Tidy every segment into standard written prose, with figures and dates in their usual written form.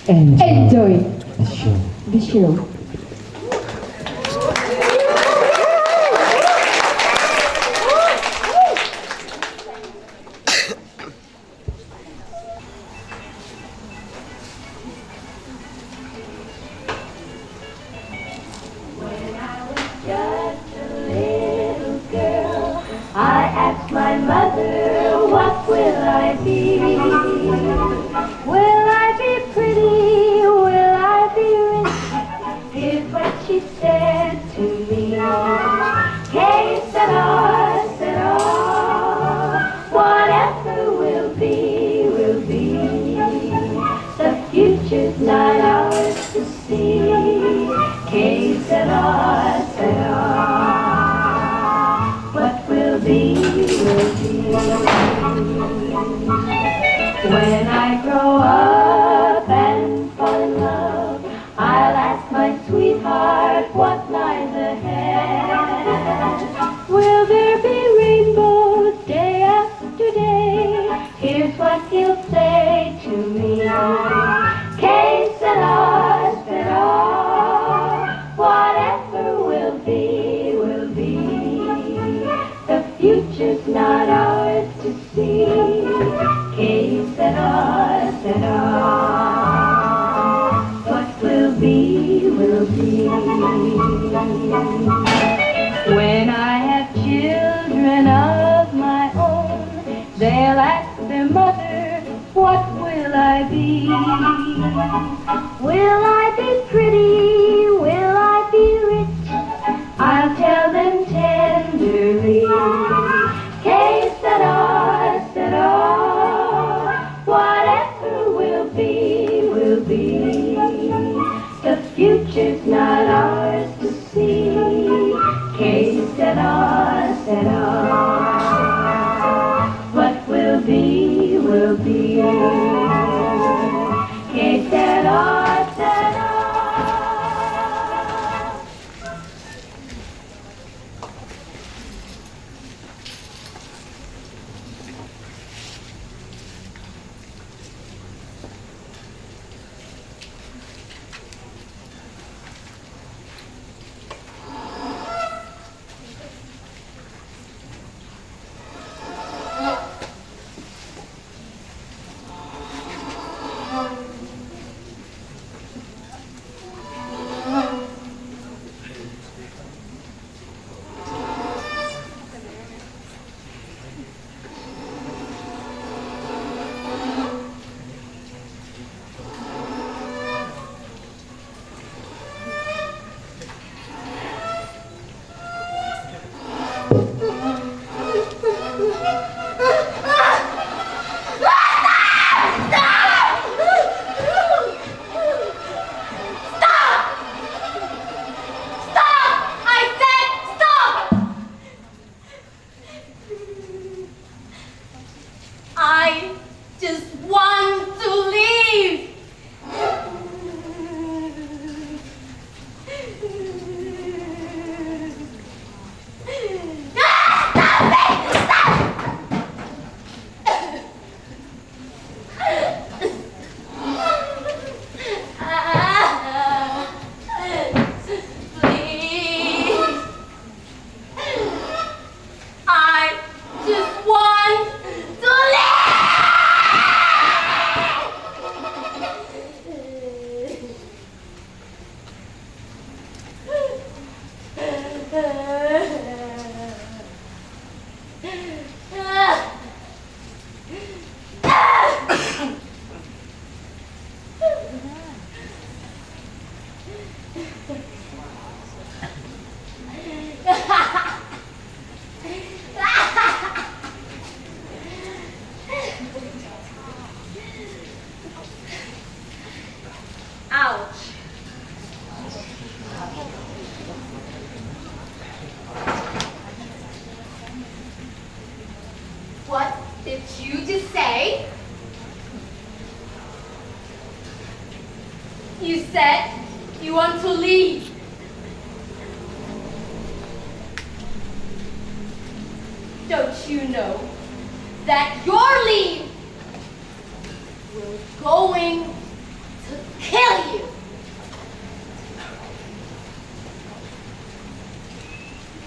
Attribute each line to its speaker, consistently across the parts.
Speaker 1: Enjoy
Speaker 2: the show.
Speaker 1: the show.
Speaker 3: When I was just a little girl, I asked my mother, what will I be? Will I be pretty? Will I be rich? Here's what she said to me. Que sera, sera. Whatever will be, will be. The future's not ours to see. Que sera, sera. What will be, will be. When I grow up and fall in love, I'll ask my sweetheart what lies ahead. Will there be rainbows day after day? Here's what he'll say to me. Que sera, sera. Whatever will be, will be. The future's not ours to see. Que sera, sera. What will be, will be. When I have children of my own, they'll ask their mother, what will I be? Will I be pretty? Will I be rich? I'll tell them tenderly. Que sera, sera. Whatever will be, will be. The future's not ours to see. Que sera, sera. What will be, will be. Que sera, sera.
Speaker 4: I just want to leave. Please. I just want to Ouch. What did you just say? You said you want to leave. Don't you know that your leave will going to kill you.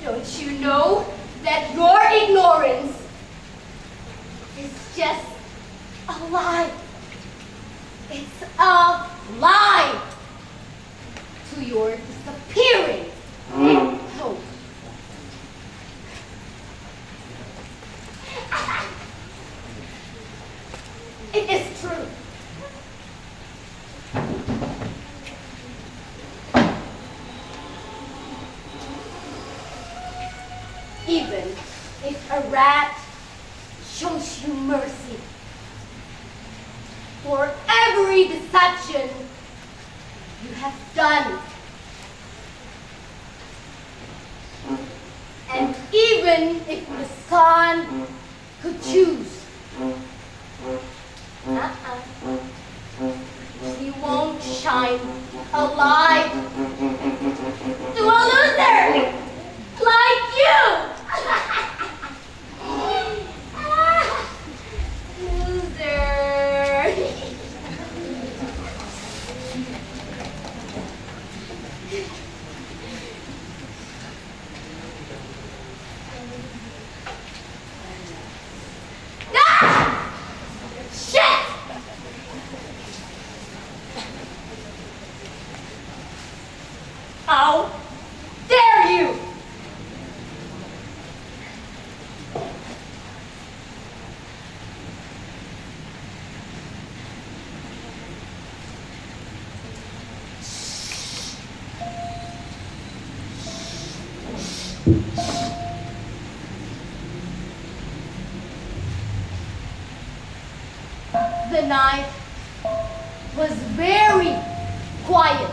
Speaker 4: Don't you know that your ignorance is just a lie? It's a lie to your disappearing hope. It is true. Even if a rat shows you mercy for every deception you have done, and even if the sun could choose, he won't shine a light to a loser like you. Loser. Ah! Shit! How dare you! The night was very quiet.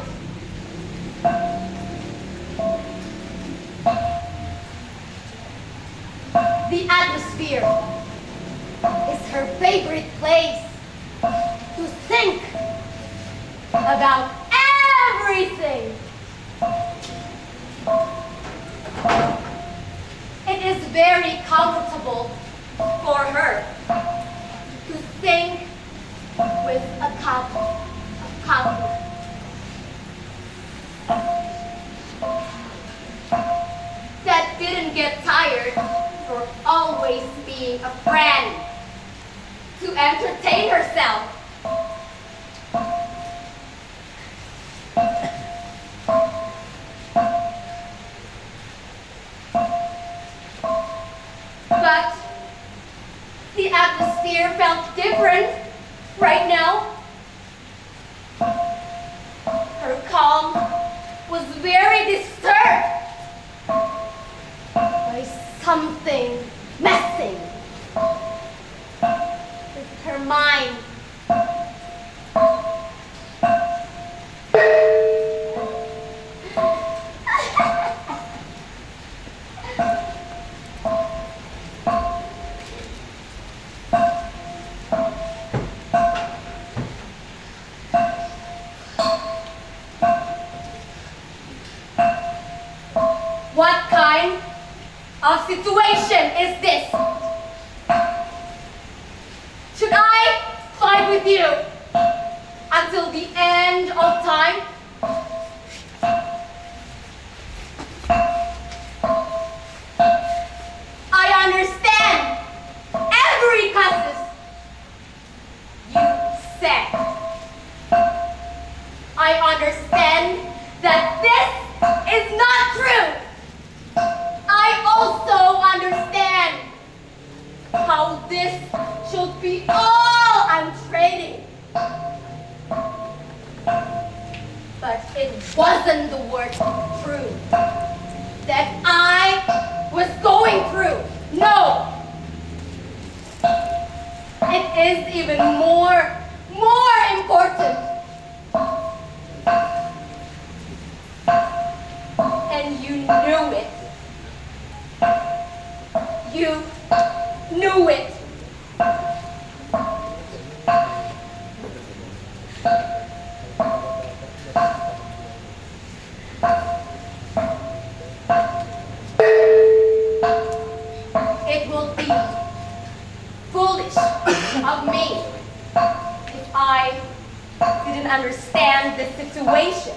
Speaker 4: The atmosphere is her favorite place to think about everything. It is very comfortable for her to think with a cup of coffee. That didn't get tired for always being a friend to entertain herself. But the atmosphere felt different right now. Her calm was very disturbed by something messing with her mind. What kind of situation is this? Should I fight with you until the end of time? I understand every curses you said. I understand that this is not true. I also understand how this should be all I'm trading. But it wasn't the word true that I was going through. No! It is even more important. And you knew it. You knew it. It will be foolish of me if I didn't couldn't understand the situation.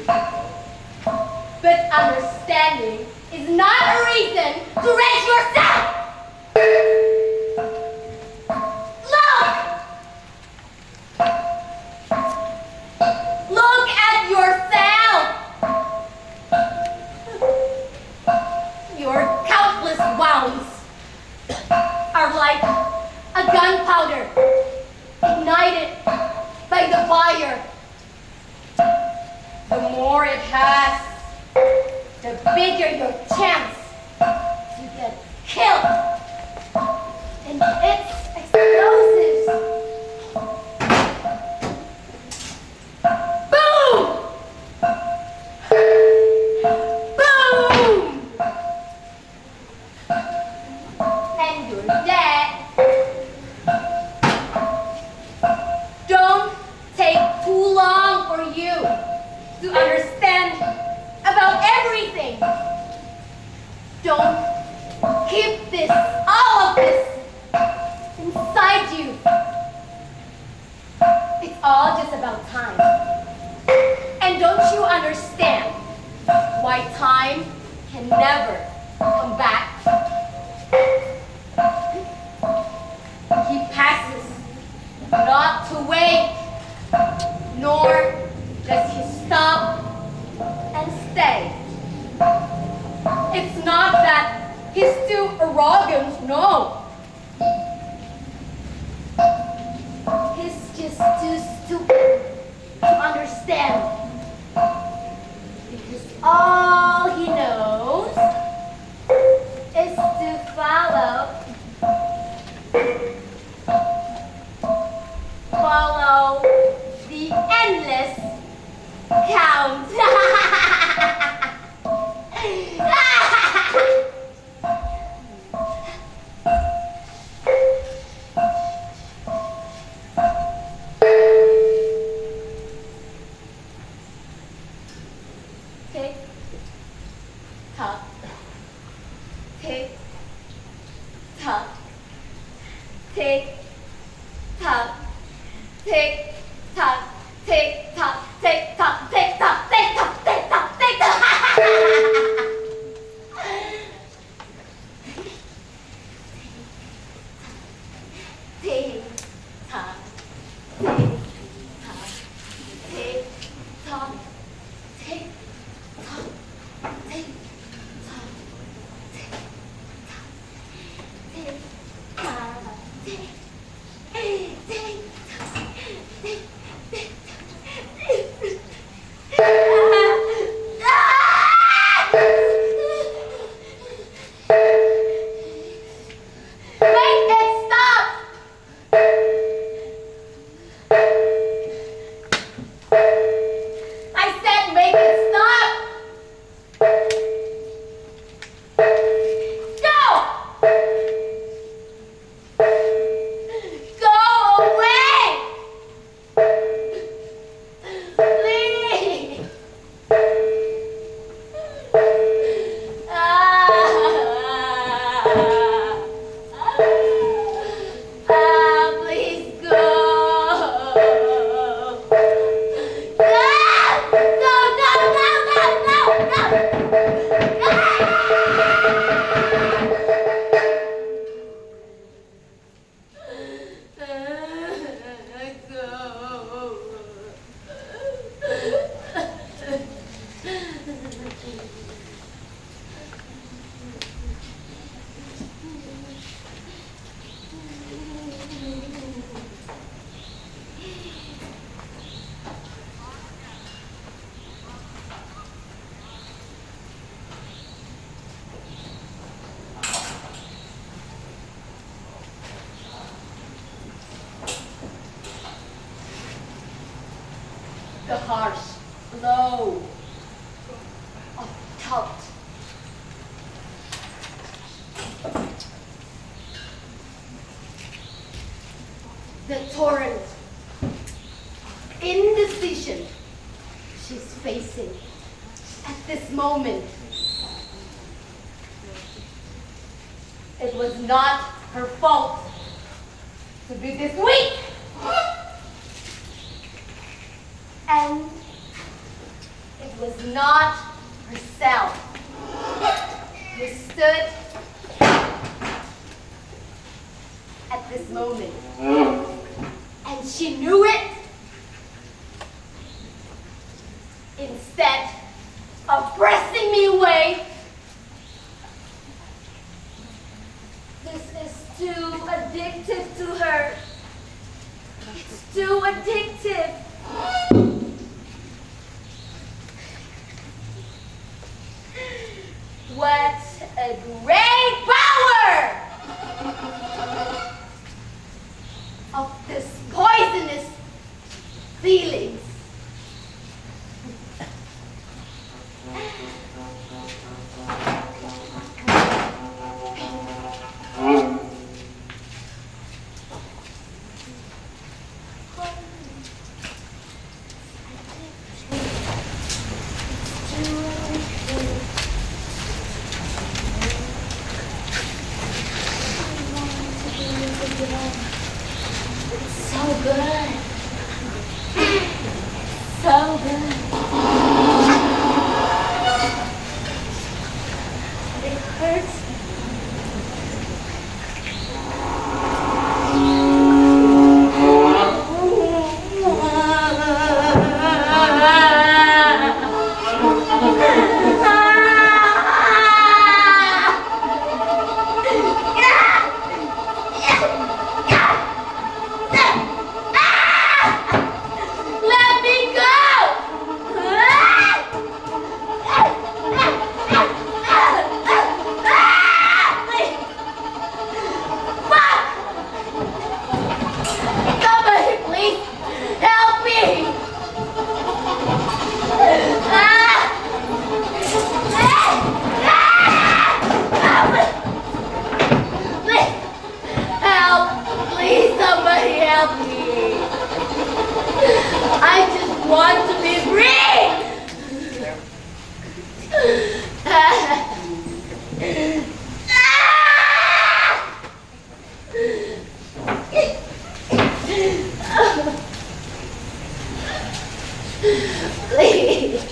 Speaker 4: But understanding is not a reason to raise yourself! Look! Look at yourself! Your countless wounds are like a gunpowder ignited by the fire. The more it has, the bigger your chance to get killed. And it's explosives. Boom! Boom! And you're dead. Don't take too long for you to understand about everything. Don't keep this, all of this, inside you. It's all just about time. And don't you understand why time can never come back? He passes, not to wait, nor does he stop and stay. It's not that he's too arrogant, no. He's just too stupid to understand. Because all he knows is to follow the endless count. Tick tock, tick tock, tick tock, tick tock, tick tock, tick tock, tick tock, tick tock, tick tock, tick tock. Tick tock, tick tock, tick tock, tick tock, tick tock, tick tock, tick the harsh blow of thought. The torrent, indecision she's facing at this moment. It was not her fault to be this weak. And it was not herself who stood at this moment. And she knew it. Instead of pressing me away, this is too addictive to her. It's too addictive. What a great power of this poisonous feelings. So good. So good. It hurts. Let me go! Somebody please help me! Help! Please, somebody help me! I just want to be free! Please.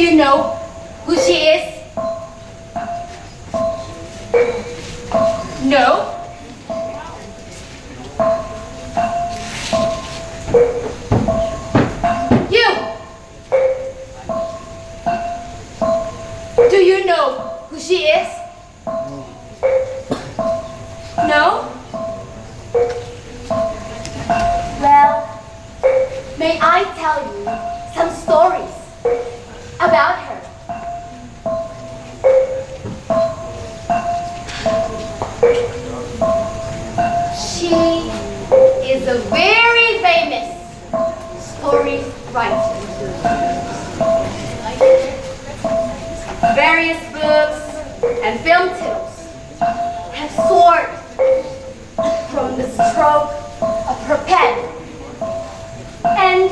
Speaker 4: you know who she is? No? You! Do you know who she is? No? Well, may I tell you some stories about her? writer. Various books and film titles have soared from the stroke of her pen, and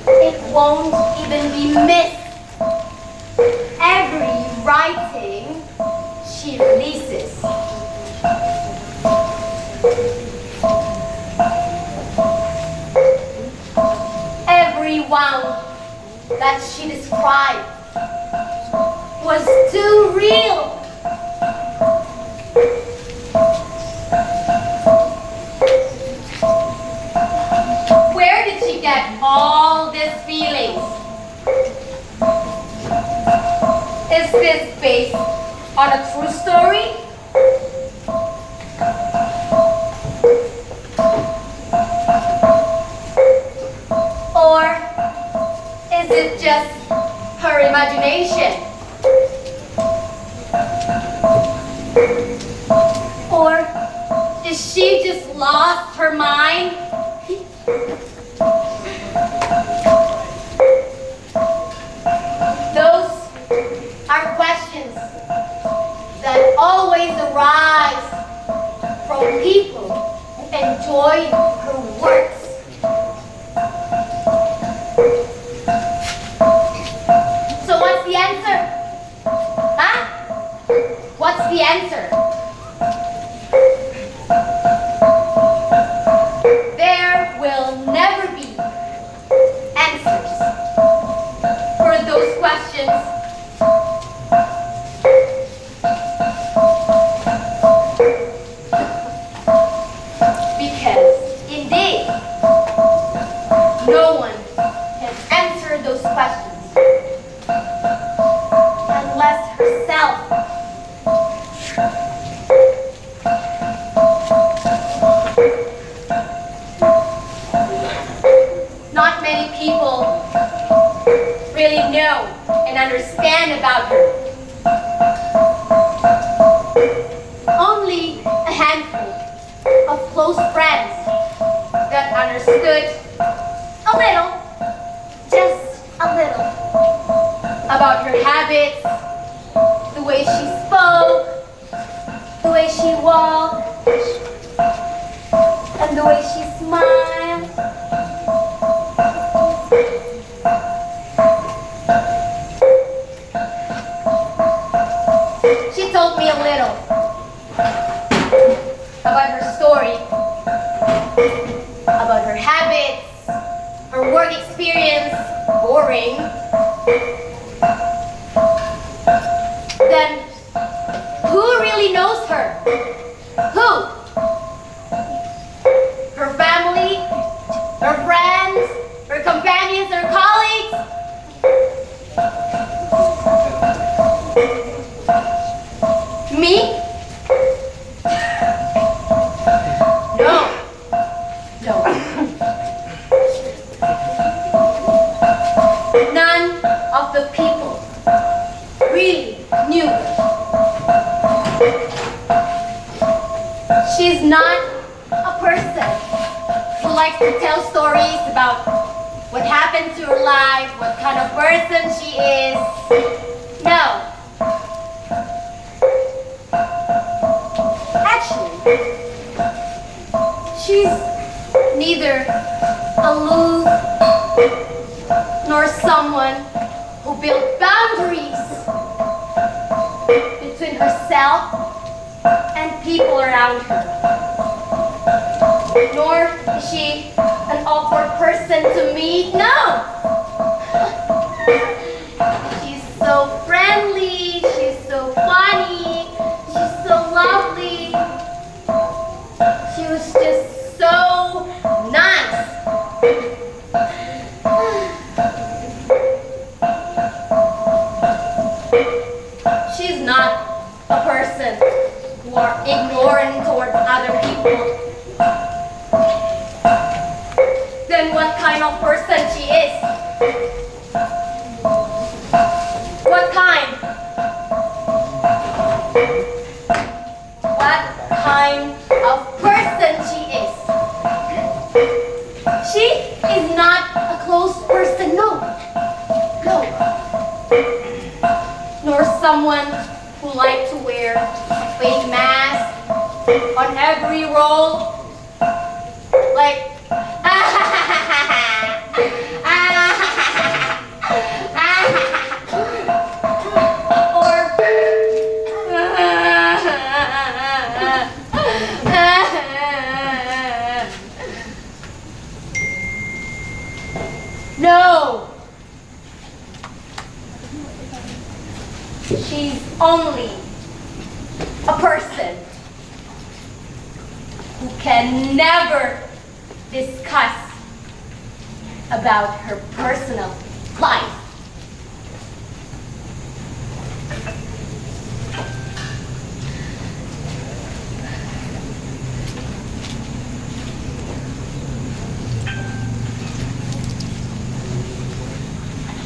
Speaker 4: it won't even be missed every writing she releases. Every one that she described was too real. Where did she get all these feelings? Is this based on a true story? Or is it just her imagination? Or is she just lost her mind? Those are questions that always arise from people who enjoy her works. So what's the answer? Huh? What's the answer? There will never be answers for those questions. Because indeed, no one can answer those questions unless herself. Not many people really know and understand about her. Only a handful of close friends that understood a little, just a little, about her habits, the way she spoke, the way she walked, and the way she smiled. She told me a little about her story, about her habits, her work experience, boring. Then, who really knows her? Who? Her family? Her friends? Her companions? Her colleagues? Me? No. No. None of the people really knew her. She's not a person who likes to tell stories about what happened to her life, what kind of person she is. No. Actually, she's neither aloof nor someone who built boundaries between herself and people around her. Nor is she an awkward person to meet. No! She's so friendly, she's so funny, she's so lovely. She was just so nice. She's not a person who are ignorant towards other people. Then what kind of person she is? What kind? What kind of person she is? She is not a close person. who like to wear fake masks on every role, like no, she's only a person who can never discuss about her personal life.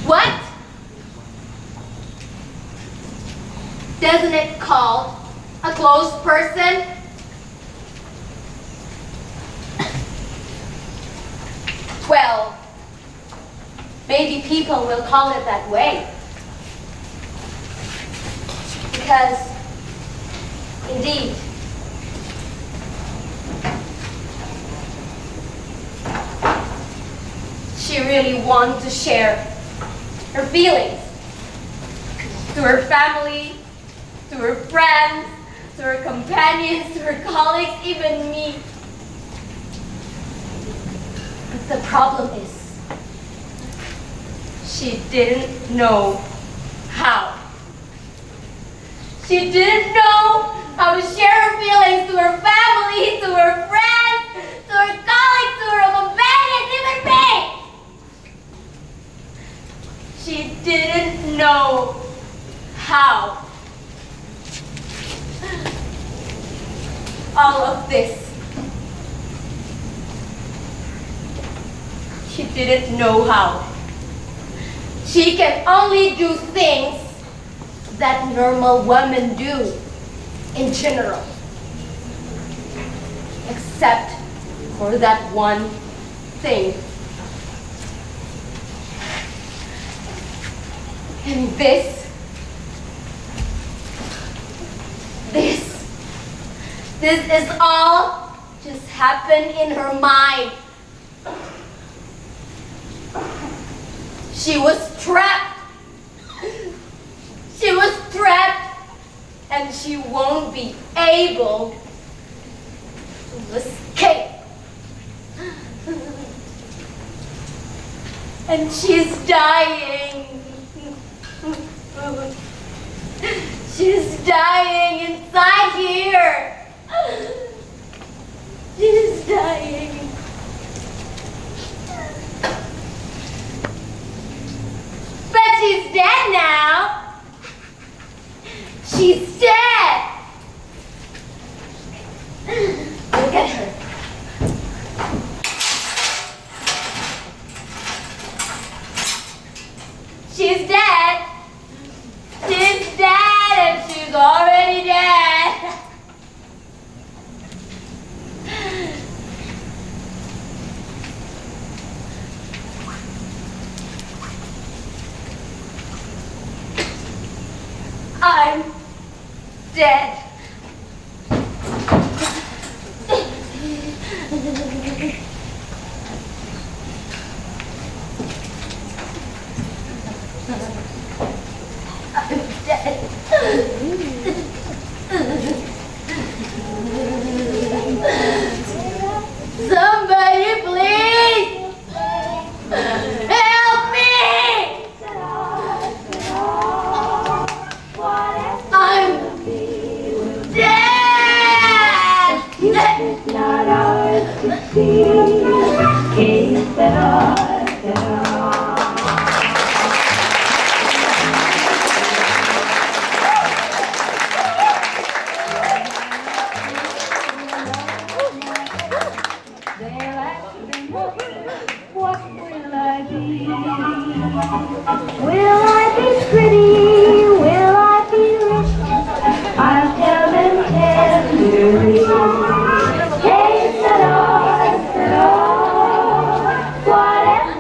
Speaker 4: What? Doesn't it call a close person? Well, maybe people will call it that way. Because, indeed, she really wants to share her feelings to her family, to her friends, to her companions, to her colleagues, even me. But the problem is, she didn't know how. She didn't know how to share her feelings to her family, to her friends, to her colleagues, to her companions, even me. She didn't know how. All of this. She didn't know how. She can only do things that normal women do in general. Except for that one thing. And this is all just happened in her mind. She was trapped. She was trapped, and she won't be able to escape. And she's dying. She's dying inside here. She's dying. But she's dead now. She's dead. Look at her. She's dead. She's dead, and she's already dead. I'm dead. I'm dead. Somebody please help me! I'm dead!
Speaker 3: It's not ours to see. It's that ours at all. They'll ask me, what will I be? Will I be pretty? Will I be rich? I'll tell them tenderly. Hey, it's not ours at all. Whatever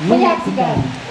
Speaker 1: menyaksikan.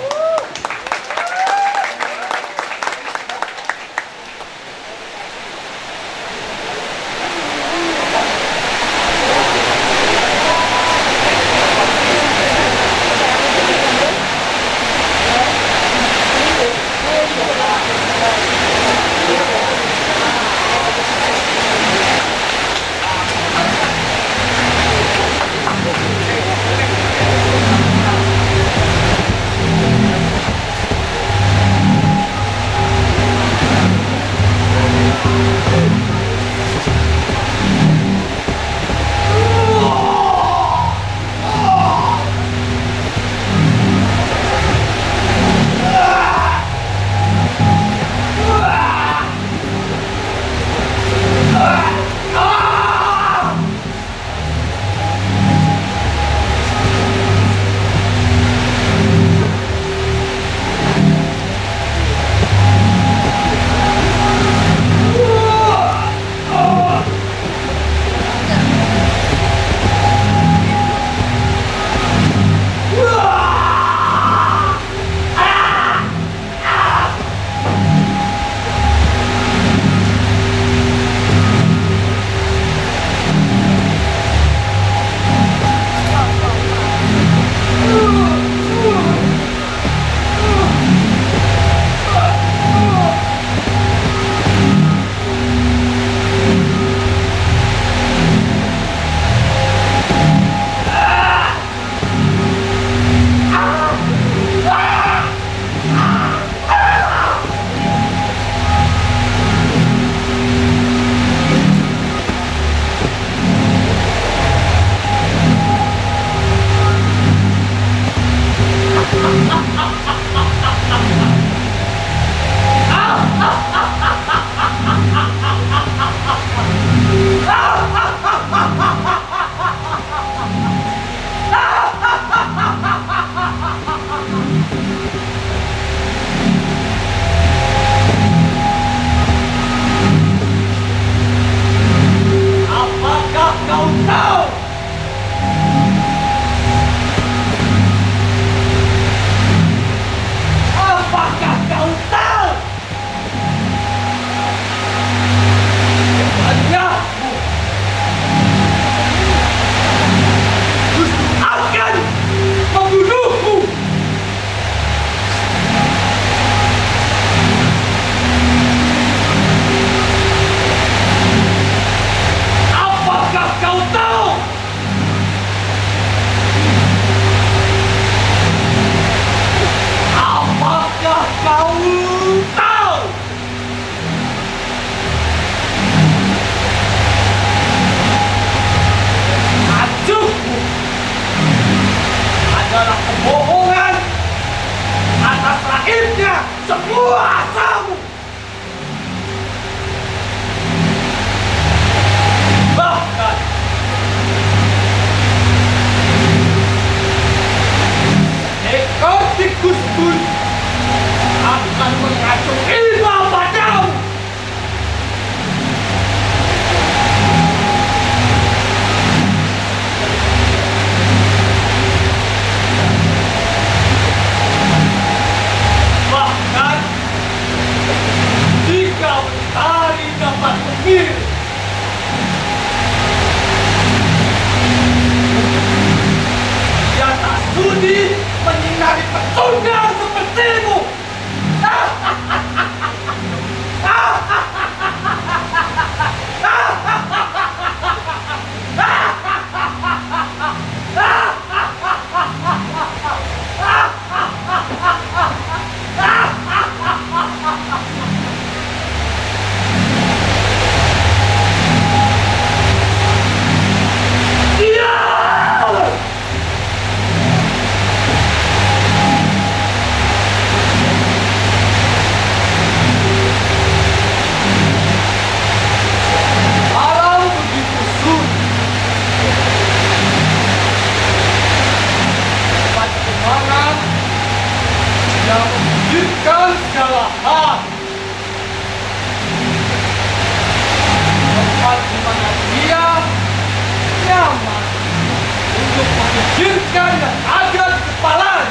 Speaker 2: memikirkan yang ada di kepalanya.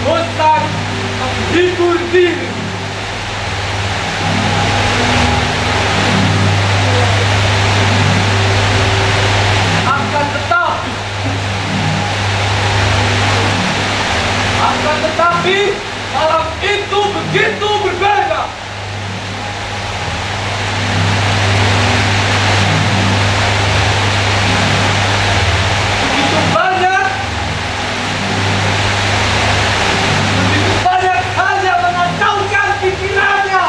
Speaker 1: bosan menghibur diri. Akan tetapi malam itu begitu berbeda. Begitu banyak hal yang mengacaukan pikirannya.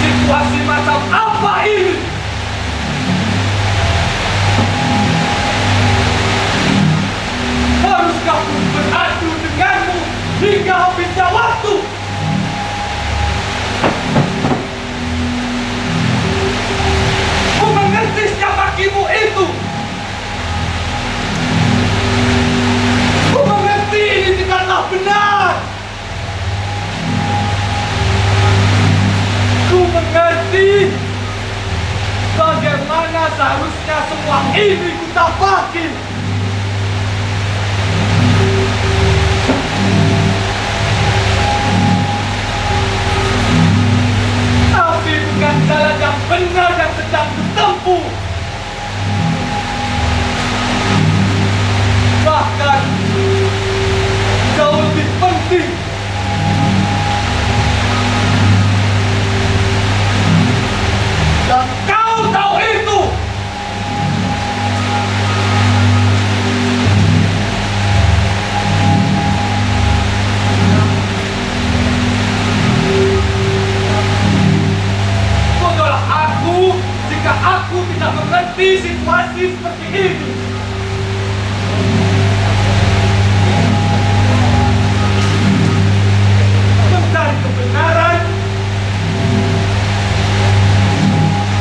Speaker 1: Situasi macam apa ini? Haruskah aku beradu denganmu hingga habisnya waktu? Ku mengerti siapa kamu itu. Ku mengerti ini tidaklah benar. Ku mengerti bagaimana seharusnya semua ini ku tapaki. Tapi bukan jalan yang benar yang sedang kutempuh. Bahkan jauh lebih penting, dan kau tahu itu. Bodohlah aku jika aku tidak mengerti situasi seperti ini. Mencari kebenaran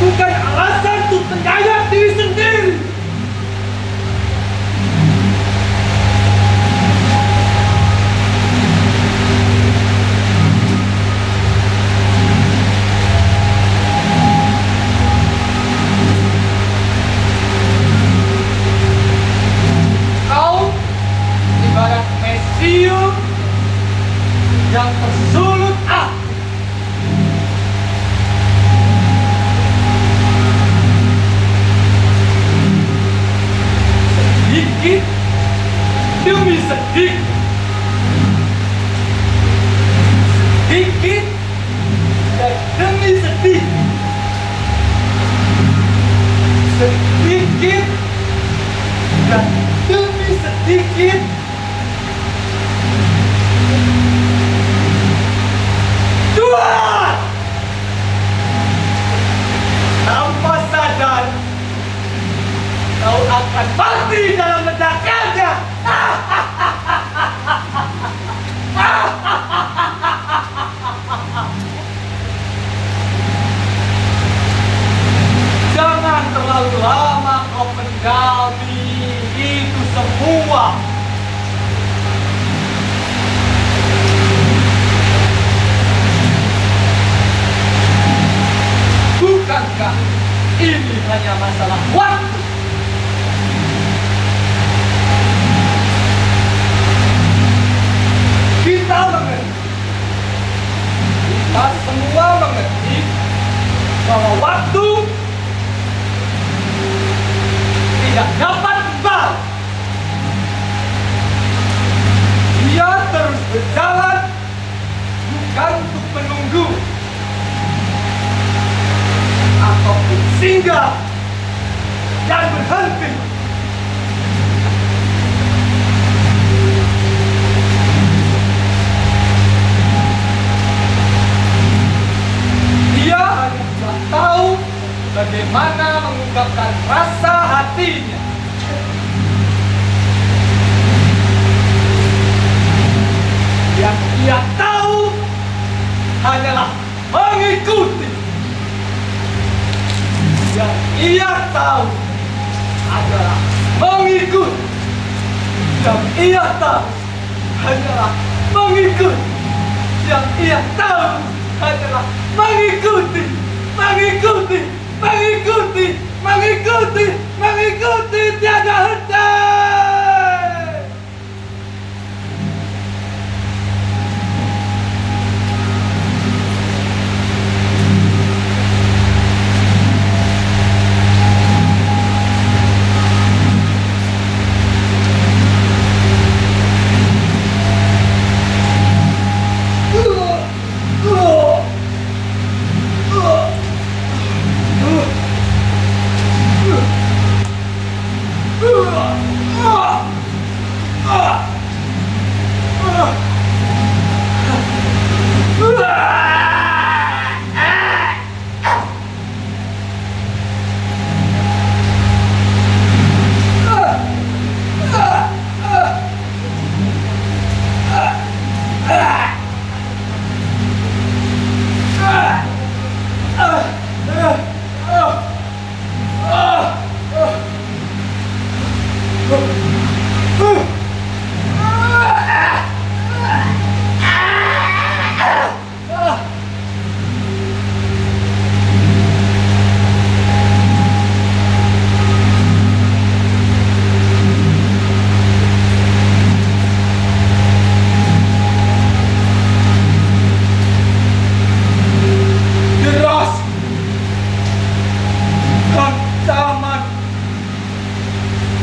Speaker 1: bukan alasan untuk menyayat diri sendiri. Kau ibarat mesiu yang tersulut api. Sedikit demi sedikit, sedikit dan demi sedikit, sedikit dan demi sedikit, Tuhan, tanpa sadar kau akan mati dalam ledakannya. Jangan terlalu lama kau pendami itu semua. Bukankah ini hanya masalah waktu? Kita mengerti, kita semua mengerti bahwa waktu tidak dapat kembali. Dia terus berjalan, bukan untuk menunggu ataupun singgah dan berhenti. Dia hanya telah tahu bagaimana mengungkapkan rasa hatinya. ia tahu adalah mengikut. Yang ia tahu hanyalah mengikut. Yang ia tahu adalah mengikuti, mengikuti, mengikuti, mengikuti, mengikuti tiada henti.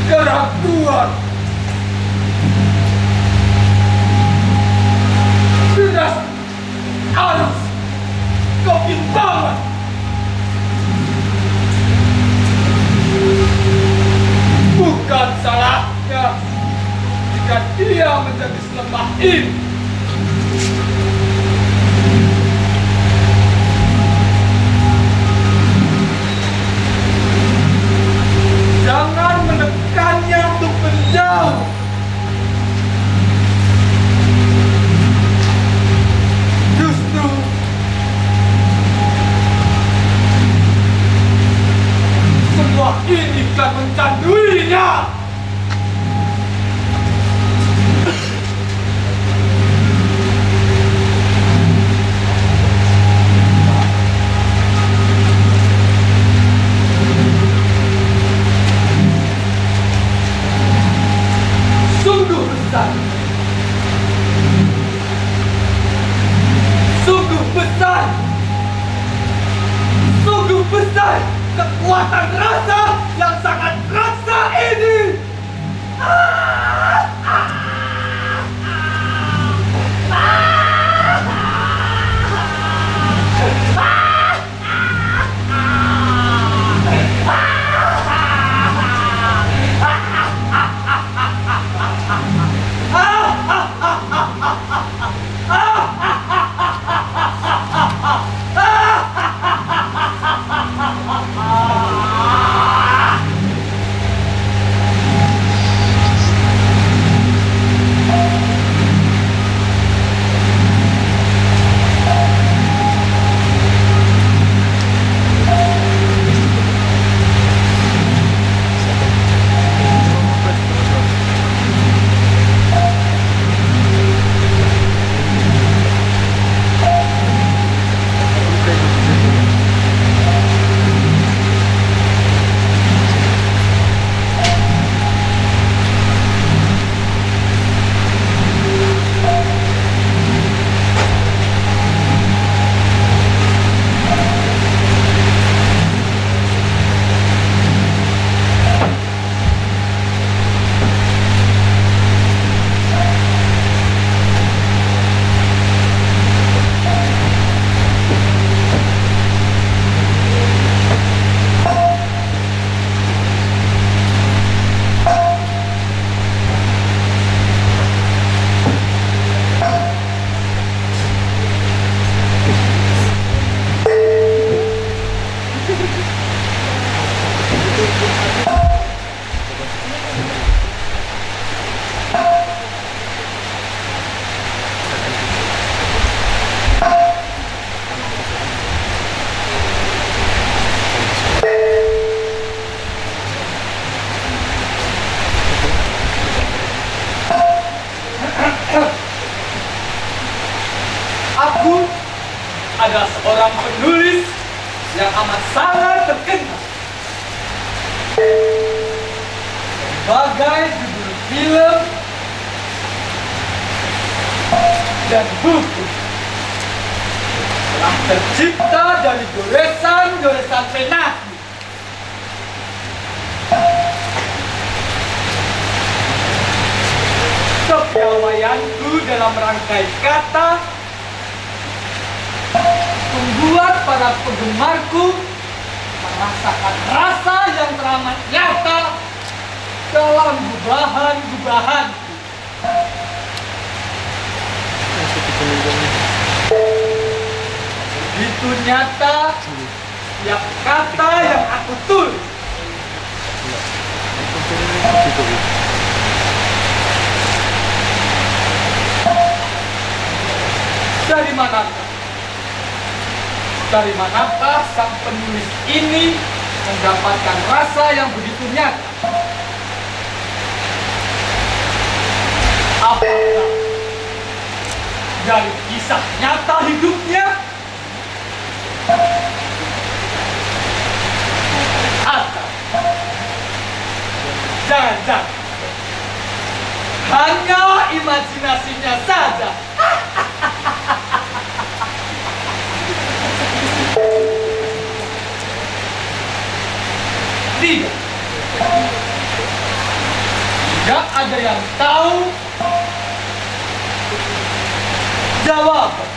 Speaker 1: Keraguan, deras arus kebimbangan, bukan salahnya jika dia menjadi selemah ini. Jangan menekannya untuk menjauh. Justru semua ini akan mencanduinya. seorang penulis yang amat sangat terkenal. Berbagai judul film dan buku telah tercipta dari goresan-goresan penaki. Kepiawaianku dalam merangkai kata membuat para penggemarku merasakan rasa yang teramat nyata dalam gubahan-gubahan. Begitu nyata setiap kata yang aku tulis. Dari manakah sang penulis ini mendapatkan rasa yang begitu nyata? Apakah dari kisah nyata hidupnya? Atau jangan-jangan hanya imajinasinya saja? Tidak. Tidak ada yang tahu jawaban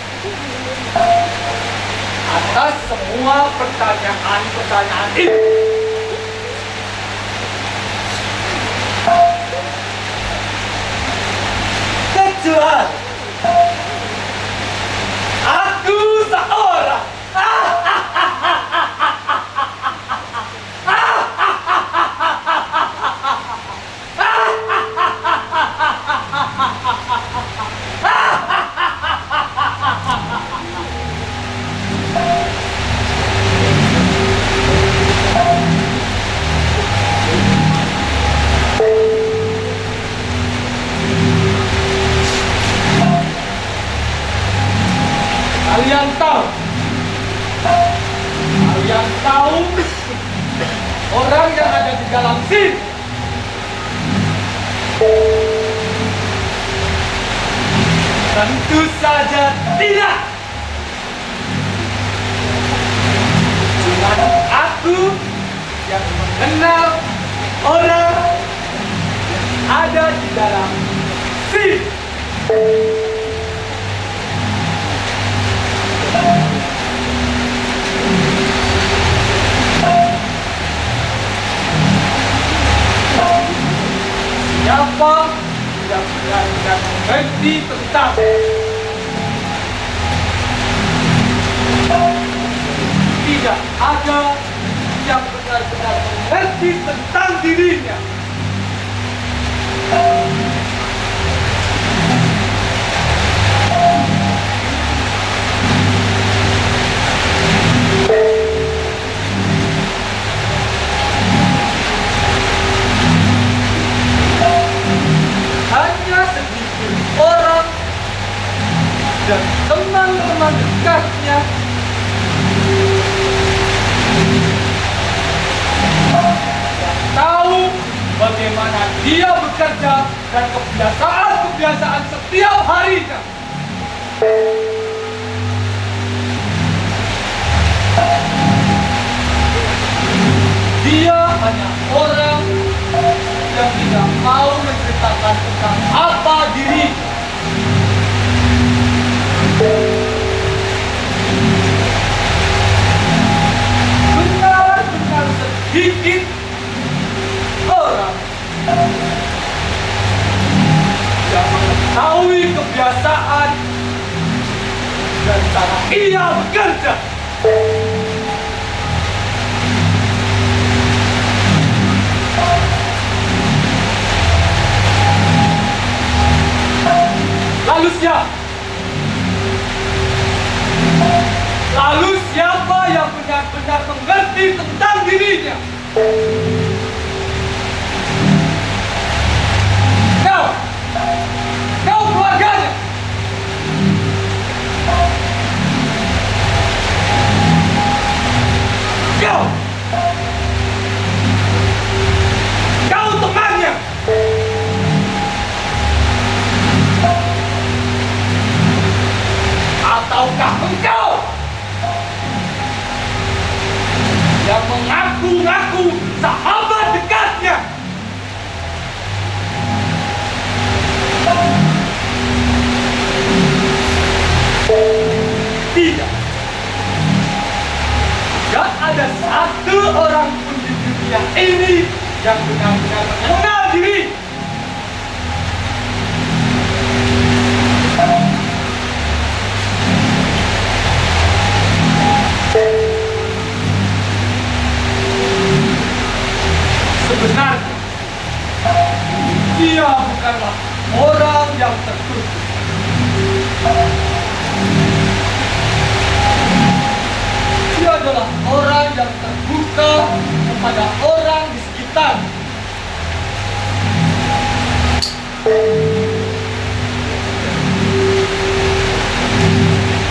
Speaker 1: atas semua pertanyaan-pertanyaan itu. Kecuali aku seorang. Kalian tahu orang yang ada di dalam sini? Tentu saja tidak. Cuma aku yang mengenal orang yang ada di dalam sini. Siapa yang benar-benar mengerti tentang tidak ada yang benar-benar mengerti tentang dirinya. Hanya sedikit orang dan teman-teman dekatnya yang tahu bagaimana dia bekerja dan kebiasaan-kebiasaan setiap harinya. Dia hanya orang yang tidak mau menceritakan tentang apa dirinya. Benar-benar sedikit orang yang mengetahui kebiasaan dan cara ia bekerja. Lalu siapa yang benar-benar mengerti tentang dirinya? Kau keluarganya. ini yang benar-benar mengenal diri. Sebenarnya dia bukanlah orang yang tertutup. Dia adalah orang yang terbuka kepada orang di sekitar.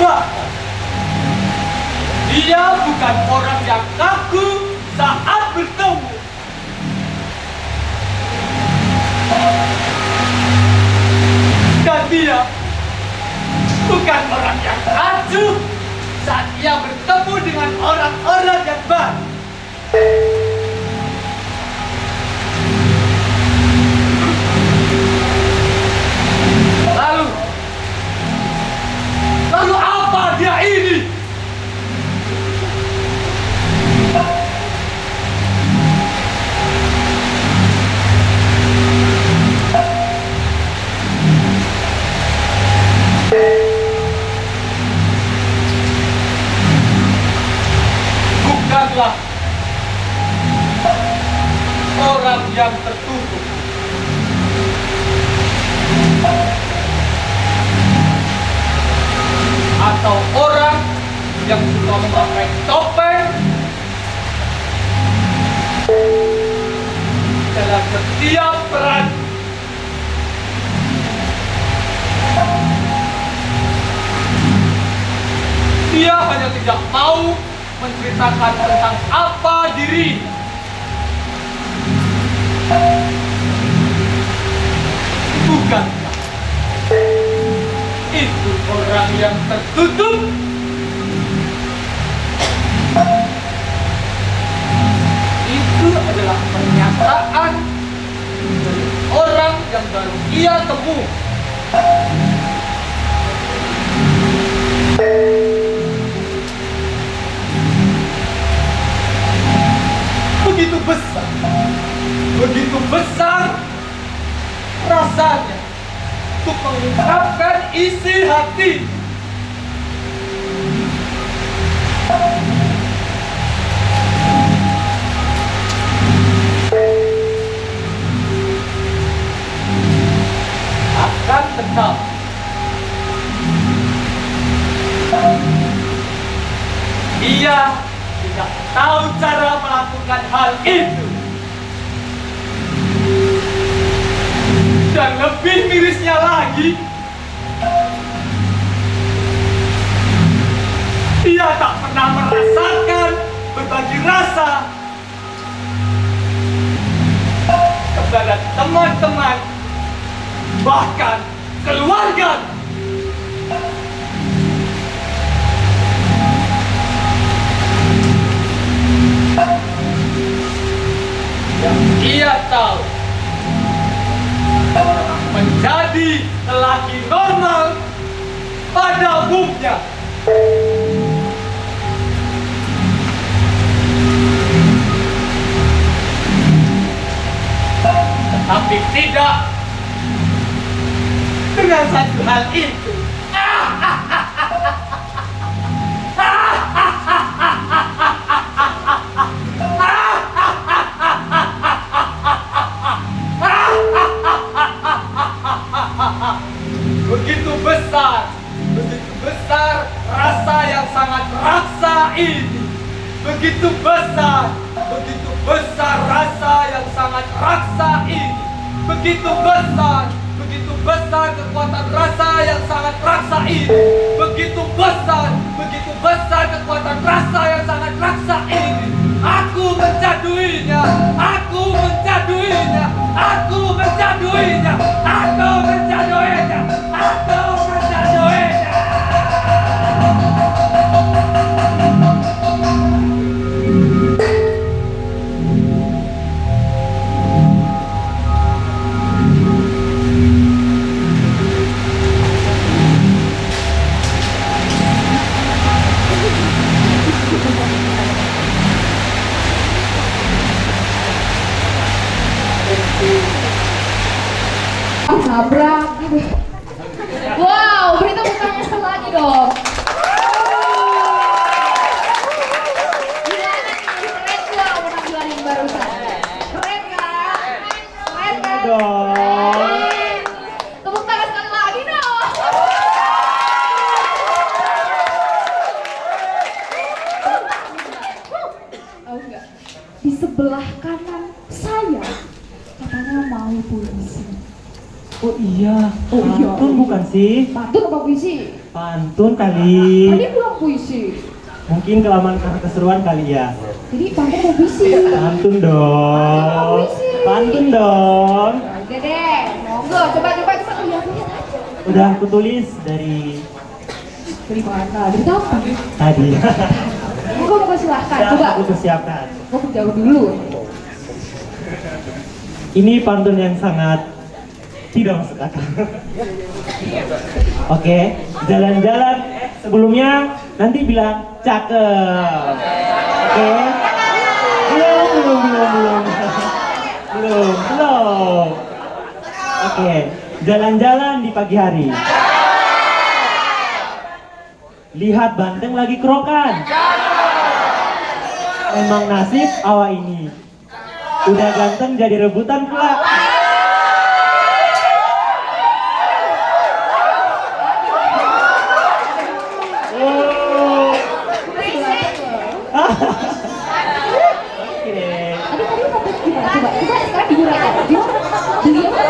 Speaker 1: Bahkan dia bukan orang yang kaku saat bertemu. Dan dia bukan orang yang acuh saat ia bertemu dengan orang-orang yang baru. Lalu apa dia ini? Bukanlah orang yang tertutup. Atau orang yang suka memakai topeng dalam setiap peran. Dia hanya tidak mau menceritakan tentang apa diri. Bukankah itu orang yang tertutup? Itu adalah pernyataan dari orang yang baru ia temui. Begitu besar rasanya untuk mengungkapkan isi hati. Akan tetapi ia tidak tahu cara melakukan hal itu. Dan lebih mirisnya lagi, dia tak pernah merasakan berbagi rasa kepada teman-teman, bahkan keluarga. Yang ia tahu menjadi lelaki normal pada umumnya. Tetapi tidak dengan satu hal itu. Begitu besar rasa yang sangat raksa ini. Begitu besar rasa yang sangat raksa ini. Begitu besar kekuatan rasa yang sangat raksa ini. Begitu besar kekuatan rasa yang sangat raksa ini. Aku mencaduinya.
Speaker 2: sebelah kanan saya katanya mau puisi.
Speaker 5: Oh iya,
Speaker 2: Oh iya.
Speaker 5: pantun bukan sih?
Speaker 2: Pantun apa puisi?
Speaker 5: Pantun kali.
Speaker 2: Tadi bilang puisi.
Speaker 5: Mungkin kelamaan karena keseruan kali ya.
Speaker 2: Jadi pantun apa puisi?
Speaker 5: Pantun dong.
Speaker 2: Puisi.
Speaker 5: Pantun dong.
Speaker 2: Oke deh, monggo coba lihat aja.
Speaker 5: Udah aku tulis dari
Speaker 2: Dari mana? Dari kapan?
Speaker 5: tadi.
Speaker 2: Monggo silahkan.
Speaker 5: Udah
Speaker 2: Coba.
Speaker 5: aku persiapkan.
Speaker 2: Aku jawab dulu.
Speaker 5: Ini pantun yang sangat tidak masuk akal. Oke, jalan-jalan sebelumnya nanti bilang cakep. Oke. Belum. Oke, jalan-jalan di pagi hari. Lihat banteng lagi kerokan. Emang nasib awak ini. Udah ganteng jadi rebutan pula. Oh. Oke.
Speaker 2: Tadi pantun gimana? Coba sekarang diuraikan. Gimana? Beli apa?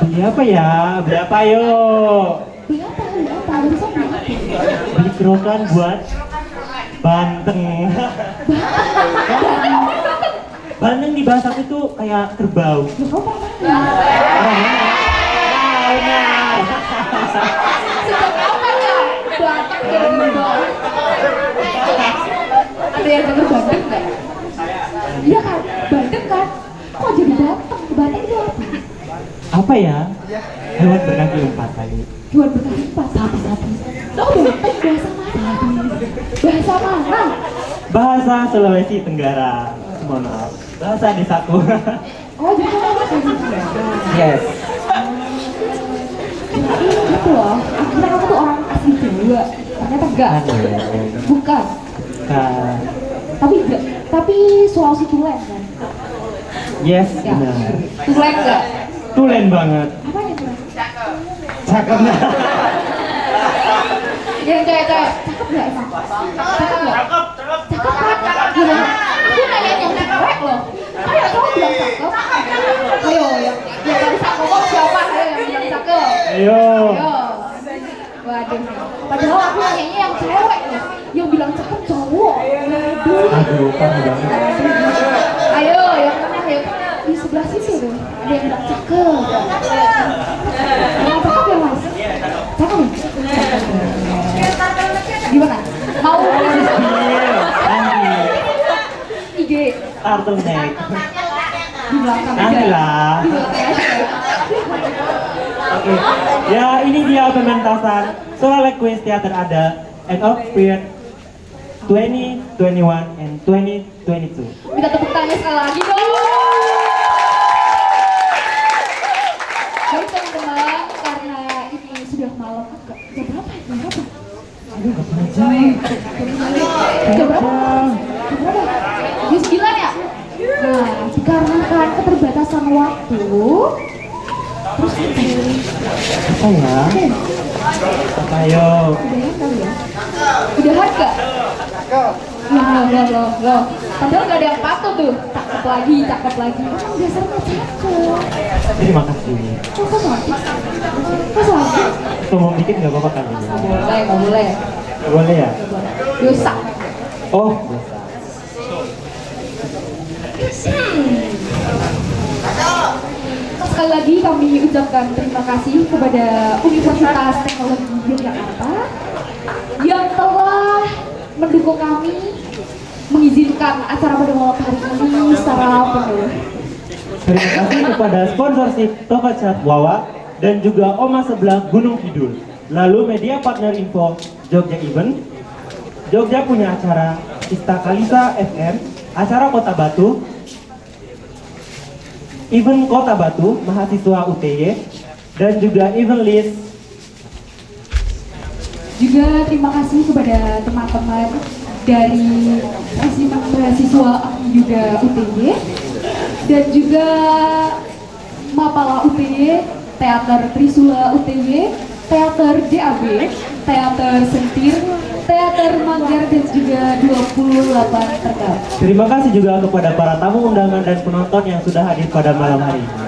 Speaker 5: Beli apa ya? Beli apa yuk?
Speaker 2: Beli apa? Barusan beli apa?
Speaker 5: Beli kerokan buat banteng. Banteng di bahasa aku tuh kayak kerbau.
Speaker 2: Loh, kau mana? Sejak kapan ya? Batang jadi kerbau. Ada yang denger Bandeng nggak? Iya kan, Bandeng kan? Kok jadi batang? Batang itu apa?
Speaker 5: Apa ya? Hewan berkaki empat kali.
Speaker 2: Hewan berkaki empat, sapi. Lo Bandeng bahasa mana? Bahasa mana?
Speaker 5: Bahasa Sulawesi Tenggara. Mohon maaf. Bahasa desaku.
Speaker 2: Oh, jadi kamu bahasa Indonesia.
Speaker 5: Yes.
Speaker 2: Gitu loh, akhirnya kamu tuh orang asli Jawa. Ternyata enggak. Bukan.
Speaker 5: Kan.
Speaker 2: Tapi Sulawesi Tulen kan?
Speaker 5: Yes,
Speaker 2: Ya.
Speaker 5: benar.
Speaker 2: Tulen enggak?
Speaker 5: Tulen banget.
Speaker 2: Apa ya Tulen?
Speaker 5: Cakep.
Speaker 2: Yang cewek cakep nggak emang? Cakep nggak? Cakep kan? Gimana? Aku nanya yang cewek loh. Ayo kamu bilang cakep. Ayo yang tadi cakep siapa? Ayo yang bilang cakep.
Speaker 5: Ayo.
Speaker 2: Ayo. Waduh. Padahal aku nanyanya yang cewek loh. Yang bilang cakep cowok. Waduh.
Speaker 5: Aduh, parah banget.
Speaker 2: Ayo yang mana ayo. Di sebelah situ tuh. Ada yang bilang cakep. Yang cakep ya mas? Cakep ya? Gimana? Mau
Speaker 5: Nanti.
Speaker 2: IG
Speaker 5: Kartu nek.
Speaker 2: di belakang
Speaker 5: Nanti
Speaker 2: aja.
Speaker 5: lah.
Speaker 2: Di belakang aja.
Speaker 5: Oke. Ya, ini dia pementasan Solek Quiz Theater Ada End of Period 2021 and 2022.
Speaker 2: Minta tepuk tangan sekali lagi dong. Baik teman-teman, karena ini sudah malam agak jam berapa ya? Jam berapa?
Speaker 5: Aduh, gak pernah jam.
Speaker 2: Jam berapa? Jam berapa? Jam 9 ya? Nah, dikarenakan keterbatasan waktu, terus
Speaker 5: Apa ya? Apa ayo?
Speaker 2: udahan kali ya? Udahan gak? Loh. Padahal gak ada yang patuh tuh. Cakep lagi. Emang dasarnya cakep.
Speaker 5: Terima kasih.
Speaker 2: Kok sakit? Kok sakit?
Speaker 5: Ngomong dikit gak apa-apa kan?
Speaker 2: Gak boleh.
Speaker 5: Gak boleh ya?
Speaker 2: Dosa.
Speaker 5: Oh,
Speaker 2: Sekali lagi kami ucapkan terima kasih kepada Universitas Teknologi Yogyakarta yang telah mendukung kami mengizinkan acara pada malam hari ini secara penuh.
Speaker 5: terima kasih kepada sponsorship Toko Cat Wawa dan juga Oma Sebelah Gunung Kidul. Lalu media partner info Jogja Event. Jogja punya acara Ista Kalisa FM, acara Kota Batu, event Kota Batu, mahasiswa UTY, dan juga event list.
Speaker 2: Juga terima kasih kepada teman-teman dari mahasiswa juga UTY dan juga Mapala UTY, Teater Trisula UTY, Teater DAB, teater sentir, teater Manggar dan juga 28 terkap.
Speaker 5: Terima kasih juga kepada para tamu undangan dan penonton yang sudah hadir pada malam hari ini.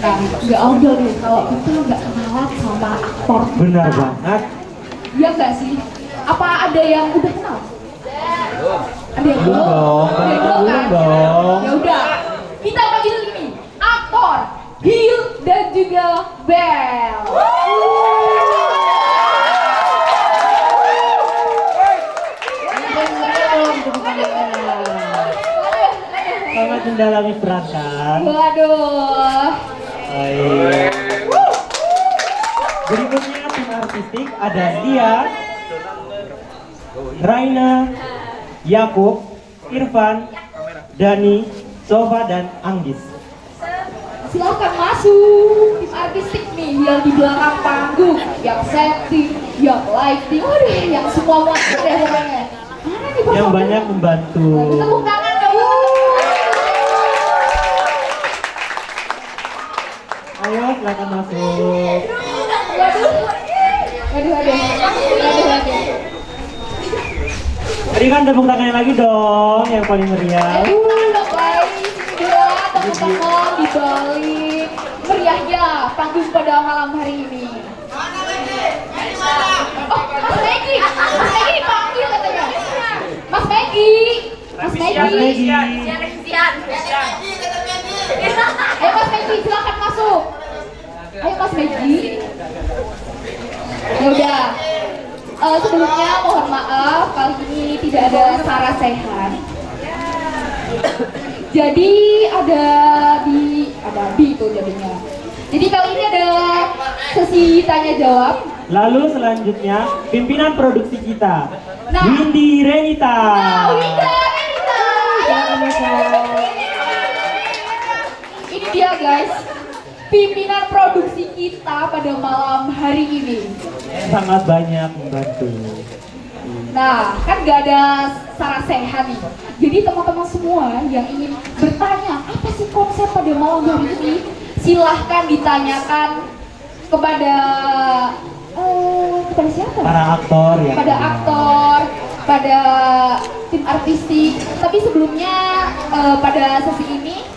Speaker 2: Nah, nggak audio deh kalau kita nggak kenalan sama aktor.
Speaker 5: Benar banget.
Speaker 2: Iya nggak sih? Apa ada yang udah kenal? Ada yang
Speaker 5: Belum dong,
Speaker 2: Ada yang belum kan?
Speaker 5: dong.
Speaker 2: Ya udah, kita panggil ini aktor Hill dan juga Bel.
Speaker 5: Sangat mendalami peran kan.
Speaker 2: Waduh.
Speaker 5: Baik. Berikutnya tim artistik ada Dia, Raina, Yakub, Irfan, Dani, Sofa, dan Anggis.
Speaker 2: Silahkan masuk tim artistik nih yang di belakang panggung, yang setting, yang lighting, waduh, yang semua muatan deh pokoknya. Mana nih
Speaker 5: Yang
Speaker 2: Bapak?
Speaker 5: banyak membantu.
Speaker 2: Tepuk tangan dong.
Speaker 5: Ayo silakan masuk.
Speaker 2: Waduh, waduh.
Speaker 5: Berikan tepuk tangannya lagi dong, yang paling meriah.
Speaker 2: Aduh, dong guys, ini dia teman-teman di balik meriahnya panggung pada malam hari ini. Oh, Mas Megi dipanggil katanya. Mas Megi.
Speaker 5: Mas Megi.
Speaker 2: Ayo Mas Megi, silakan masuk. Ayo Mas Megi. Ya udah. Sebelumnya mohon maaf kali ini tidak ada Sarah Sehan. Jadi ada Bi itu jadinya. Jadi kali ini ada sesi tanya jawab.
Speaker 5: Lalu selanjutnya pimpinan produksi kita,
Speaker 2: Nah.
Speaker 5: Windy Renita.
Speaker 2: Winda.
Speaker 5: Silakan masuk.
Speaker 2: Ini dia guys, pimpinan produksi kita pada malam hari ini.
Speaker 5: Sangat banyak membantu.
Speaker 2: Nah, kan gak ada Sarah Sehan nih. Jadi teman-teman semua yang ingin bertanya apa sih konsep pada malam hari ini, silahkan ditanyakan kepada siapa?
Speaker 5: Para aktor ya.
Speaker 2: Pada aktor, pada tim artistik. Tapi sebelumnya pada sesi ini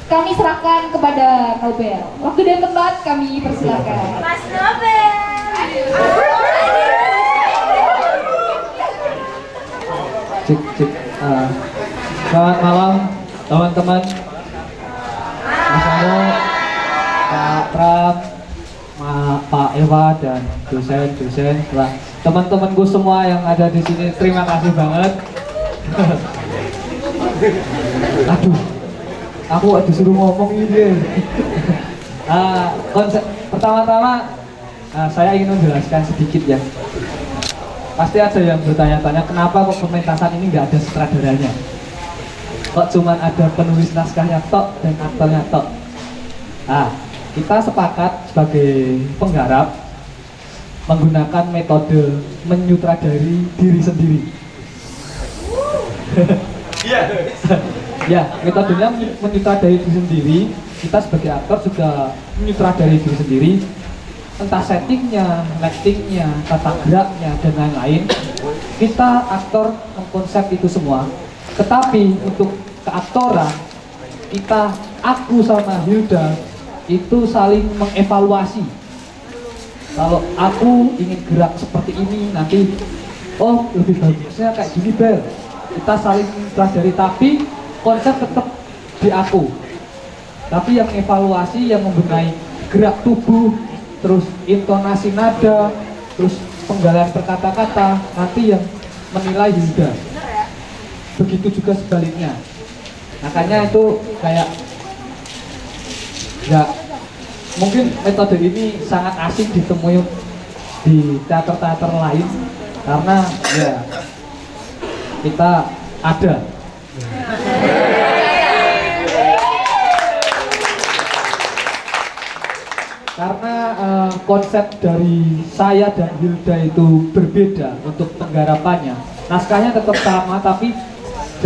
Speaker 2: kami serahkan kepada Nobel. Waktu dan tempat kami persilakan.
Speaker 4: Mas Nobel.
Speaker 6: Cik. Selamat malam teman-teman. Mas Anu, Pak Pram, Pak Eva dan dosen, lah teman-temanku semua yang ada di sini, terima kasih banget. Aduh, aku disuruh ngomong ini. Konsep pertama-tama saya ingin menjelaskan sedikit ya. Pasti ada yang bertanya-tanya kenapa kok pementasan ini nggak ada sutradaranya, kok cuman ada penulis naskahnya tok dan aktornya tok. Kita sepakat sebagai penggarap menggunakan metode menyutradari diri sendiri. Ya, metodenya menyutradari diri sendiri. Kita sebagai aktor juga menyutradari diri sendiri, entah settingnya, lightingnya, tata geraknya, dan lain-lain. Kita aktor mengkonsep itu semua. Tetapi untuk keaktoran, aku sama Hilda itu saling mengevaluasi. Kalau aku ingin gerak seperti ini, nanti lebih bagusnya kayak gini Bel. Kita saling pelajari, tapi konsep tetap di aku. Tapi yang evaluasi, yang membenahi gerak tubuh, terus intonasi nada, terus penggalian berkata-kata, nanti yang menilai Hilda. Begitu juga sebaliknya. Makanya itu kayak mungkin metode ini sangat asing ditemui di teater-teater lain, karena ya kita ada. Karena konsep dari saya dan Hilda itu berbeda untuk penggarapannya. Naskahnya tetap sama, tapi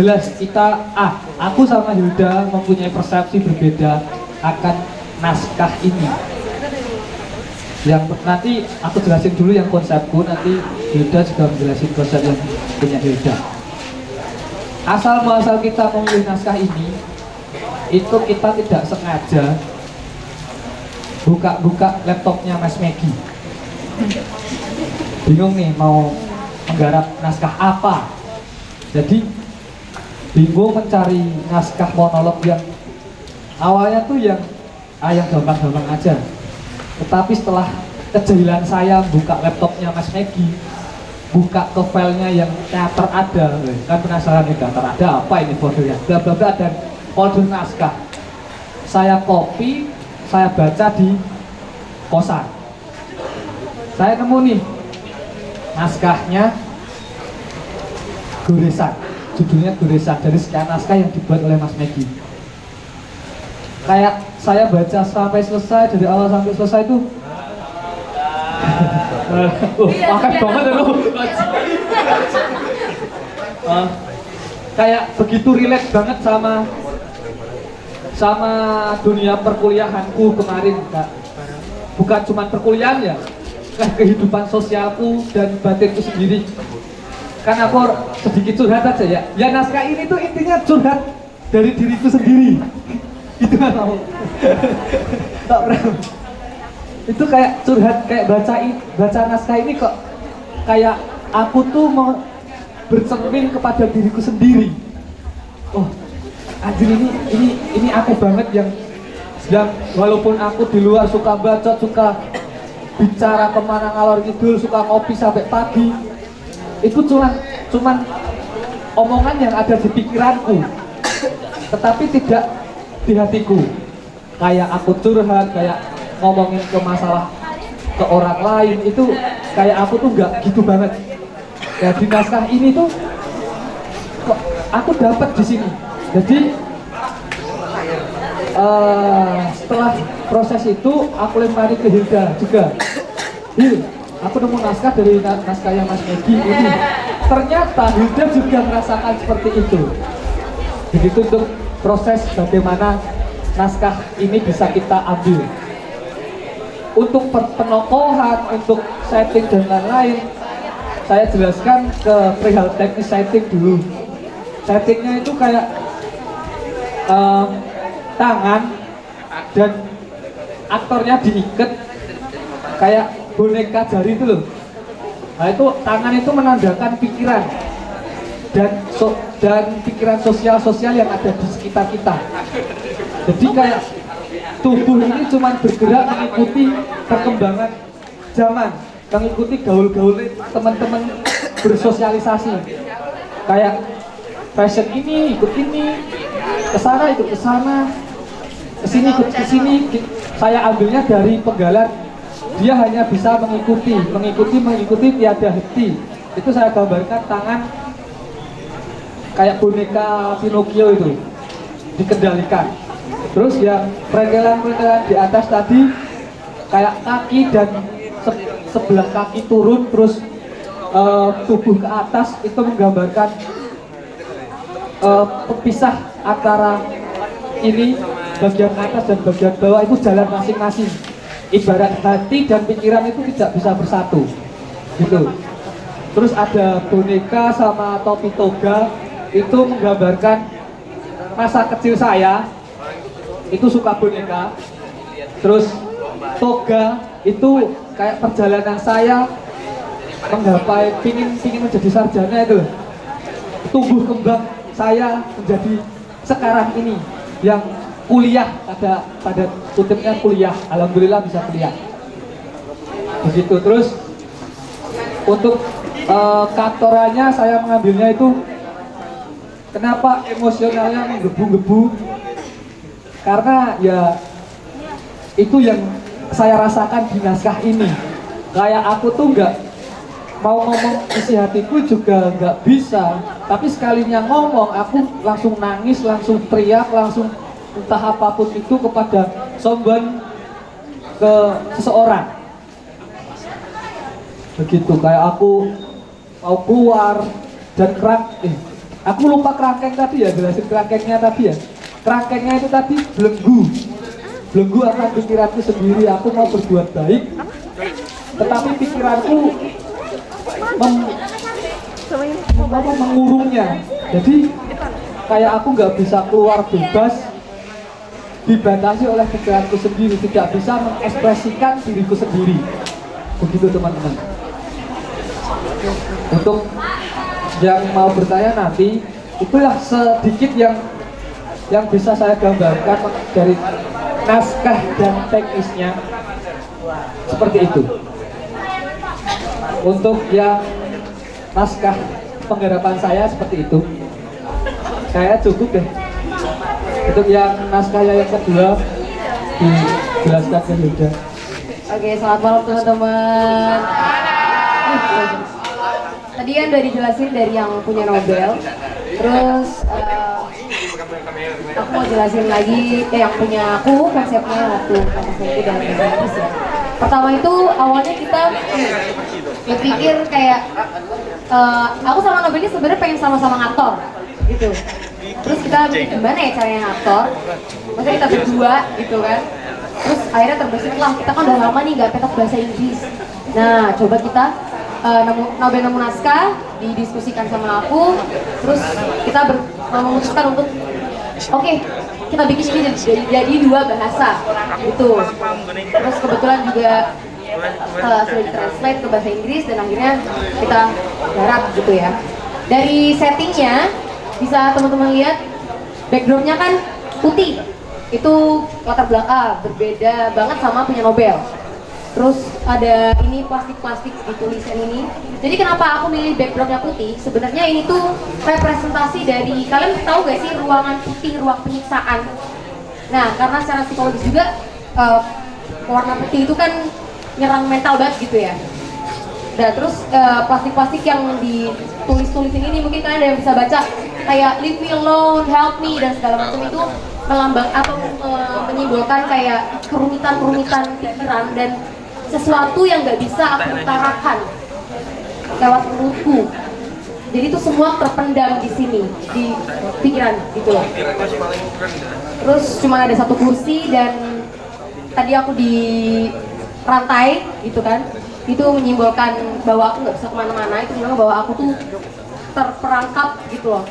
Speaker 6: jelas aku sama Hilda mempunyai persepsi berbeda akan naskah ini. Yang nanti aku jelasin dulu yang konsepku, nanti Hilda juga menjelasin konsep yang punya Hilda. Asal muasal kita memilih naskah ini, itu kita tidak sengaja buka-buka laptopnya Mas Maggie. Bingung nih mau menggarap naskah apa. Jadi bingung mencari naskah monolog yang awalnya tuh yang gampang-gampang aja. Tetapi setelah kejahilan saya buka laptopnya Mas Maggie, buka ke filenya yang teater ada, kan penasaran nih teater ada apa ini foldernya, bla bla bla, dan folder naskah. Saya copy, saya baca di kosan. Saya nemu nih naskahnya Goresan, judulnya Goresan, dari sekian naskah yang dibuat oleh Mas Maggie. Kayak saya baca sampai selesai, dari awal sampai selesai itu makan banget ya lu. Kayak begitu relate banget sama dunia perkuliahanku kemarin, Kak. Bukan cuma perkuliahan ya, kehidupan sosialku dan batinku sendiri. Kan aku sedikit curhat aja ya. Ya naskah ini tuh intinya curhat dari diriku sendiri. Itu kan mau. Tak pernah. Itu kayak curhat, kayak baca naskah ini kok kayak aku tuh mau bercermin kepada diriku sendiri. Oh, anjir ini aku banget yang walaupun aku di luar suka bacot, suka bicara kemana ngalor ngidul, suka ngopi sampai pagi, itu cuman omongan yang ada di pikiranku, tetapi tidak di hatiku. Kayak aku curhat, kayak ngomongin ke masalah ke orang lain, itu kayak aku tuh nggak gitu banget. Ya di naskah ini tuh kok aku dapat di sini. Jadi setelah proses itu aku lempari ke Hilda juga. Hil, aku nemu naskah dari naskahnya Mas Maggie ini. Ternyata Hilda juga merasakan seperti itu. Begitu untuk proses bagaimana naskah ini bisa kita ambil. Untuk penokohan, untuk setting dan lain-lain, saya jelaskan ke perihal teknis setting dulu. Settingnya itu kayak tangan dan aktornya diikat kayak boneka jari itu loh. Nah itu tangan itu menandakan pikiran dan pikiran sosial yang ada di sekitar kita. Jadi kayak tubuh ini cuma bergerak mengikuti perkembangan zaman, mengikuti gaul-gaul teman-teman bersosialisasi. Kayak fashion ini ikut ini, kesana ikut kesana, kesini ikut kesini. Saya ambilnya dari Penggalan. Dia hanya bisa mengikuti tiada henti. Itu saya gambarkan tangan kayak boneka Pinocchio itu dikendalikan. Terus yang peregelan di atas tadi kayak kaki dan sebelah kaki turun, terus tubuh ke atas, itu menggambarkan pepisah antara ini bagian atas dan bagian bawah, itu jalan masing-masing. Ibarat hati dan pikiran itu tidak bisa bersatu gitu. Terus ada boneka sama topi toga, itu menggambarkan masa kecil saya, itu suka boneka. Terus toga itu kayak perjalanan saya menggapai pingin menjadi sarjana itu. Tumbuh kembang saya menjadi sekarang ini yang kuliah, pada kutipnya kuliah, alhamdulillah bisa kuliah. Begitu. Terus untuk kantorannya saya mengambilnya itu, kenapa emosionalnya menggebu-gebu? Karena ya itu yang saya rasakan di naskah ini. Kayak aku tuh nggak mau ngomong isi hatiku juga nggak bisa, tapi sekalinya ngomong aku langsung nangis, langsung teriak, langsung entah apapun itu kepada someone, ke seseorang. Begitu, kayak aku mau keluar dan aku lupa kerangkeng tadi ya, jelasin kerangkengnya tadi ya. Kerangkengnya itu tadi belenggu akan pikiranku sendiri. Aku mau berbuat baik, tetapi pikiranku mengurungnya. Jadi kayak aku nggak bisa keluar bebas, dibatasi oleh pikiranku sendiri, tidak bisa mengekspresikan diriku sendiri. Begitu teman-teman. Untuk yang mau bertanya nanti, itulah sedikit yang bisa saya gambarkan dari naskah dan teknisnya seperti itu. Untuk yang naskah penggarapan saya seperti itu, saya cukup deh. Untuk yang naskahnya yang kedua dijelaskan ke Yuda.
Speaker 7: Oke, selamat malam teman-teman. Tadi kan udah dijelasin dari yang punya Nobel. Terus aku mau jelasin lagi yang punya aku konsepnya waktu aku dan Inggris ya. Pertama itu awalnya kita berpikir kayak aku sama Nobel ini sebenarnya pengen sama-sama ngaktor gitu. Terus kita mikir gimana ya caranya ngaktor? Maksudnya kita berdua gitu kan. Terus akhirnya terbesit lah, kita kan udah lama nih gak petok bahasa Inggris. Nah, coba kita Nobel nemu naskah, didiskusikan sama aku. Terus kita memutuskan untuk oke, kita bikin ini jadi dua bahasa gitu. Terus kebetulan juga sudah ditranslate ke bahasa Inggris dan akhirnya kita garap gitu ya. Dari settingnya bisa teman-teman lihat backgroundnya kan putih. Itu latar belakang berbeda banget sama punya Nobel. Terus ada ini plastik-plastik di tulisan ini. Jadi kenapa aku milih backgroundnya putih? Sebenarnya ini tuh representasi dari, kalian tahu gak sih ruangan putih, ruang penyiksaan. Nah, karena secara psikologis juga warna putih itu kan nyerang mental banget gitu ya. Nah, terus plastik-plastik yang ditulis-tulisin ini mungkin kalian ada yang bisa baca kayak leave me alone, help me dan segala macam itu melambang atau menyimbolkan kayak kerumitan-kerumitan pikiran dan sesuatu yang nggak bisa aku utarakan lewat mulutku. Jadi itu semua terpendam di sini, di pikiran gitu loh. Terus cuma ada satu kursi dan tadi aku di rantai gitu kan. Itu menyimbolkan bahwa aku nggak bisa kemana-mana. Itu memang bahwa aku tuh terperangkap gitu loh,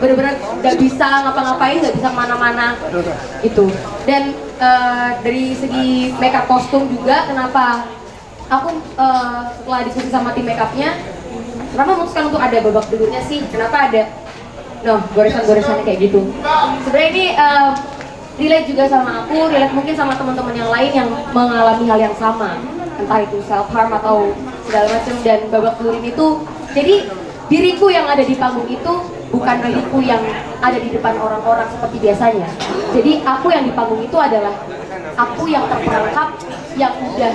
Speaker 7: bener-bener nggak bisa ngapa-ngapain, nggak bisa kemana-mana gitu. Dan dari segi makeup kostum juga, kenapa aku setelah diskusi sama tim makeupnya, kenapa memutuskan untuk ada babak belurnya sih? Kenapa ada goresan-goresannya kayak gitu? Sebenarnya ini relate juga sama aku, relate mungkin sama teman-teman yang lain yang mengalami hal yang sama, entah itu self harm atau segala macam. Dan babak belur ini tuh jadi diriku yang ada di panggung itu bukan diriku yang ada di depan orang-orang seperti biasanya. Jadi aku yang di panggung itu adalah aku yang terperangkap, yang udah